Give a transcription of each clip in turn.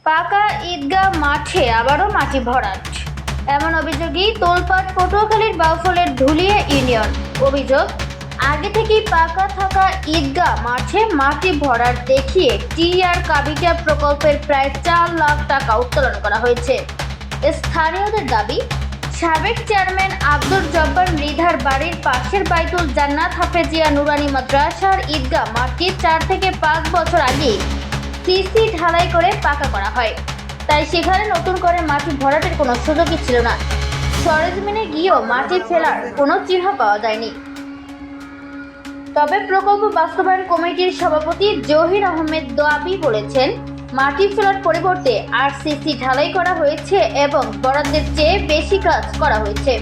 পাকা ঈদগাহ মাঠে আবারও মাটি ভরাট, এমন অভিযোগেই তোলপাড় পটুয়াখালীর বাউফলের ধুলিয়া ইউনিয়ন। অভিযোগ, আগে থেকেই পাকা থাকা ঈদগাহ মাঠে মাটি ভরাট দেখিয়ে টিআর কাবিটা প্রকল্পের প্রায় 4 লাখ টাকা উত্তোলন করা হয়েছে। স্থানীয়দের দাবি, সাবেক চেয়ারম্যান আব্দুল জব্বার মৃধার বাড়ির পাশের বাইতুল জান্নাত হাফেজিয়া নুরানি মাদ্রাসার ঈদগাহ মাঠটি 4 থেকে 5 বছর আগে সিসি ঢালাই করে পাকা করা হয়, তাই সেখানে নতুন করে মাটি ভরাটের কোনো সুযোগই ছিল না। সরেজমিনে গিয়েও মাটি ফেলার কোনো চিহ্ন পাওয়া যায়নি। তবে প্রকল্প বাস্তবায়ন কমিটির সভাপতি জহির আহমেদ দোয়াবি বলেছেন, মাটি ফেলার পরিবর্তে আরসিসি ঢালাই করা হয়েছে এবং বরাদ্দের চেয়ে বেশি কাজ করা হয়েছে।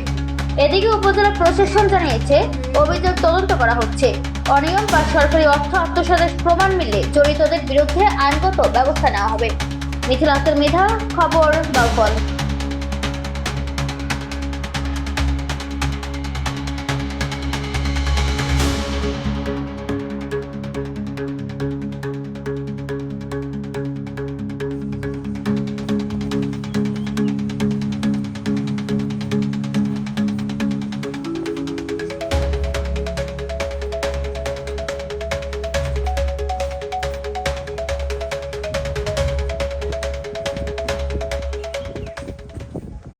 এদিকে উপজেলা প্রশাসন জানিয়েছে, অভিযোগ তদন্ত করা হচ্ছে। অনিয়ম বা সরকারি অর্থ আত্মসাতের প্রমাণ মিললে জড়িতদের বিরুদ্ধে আইনগত ব্যবস্থা নেওয়া হবে। মিথিলা আক্তার মৃধা, খবর বাউফল।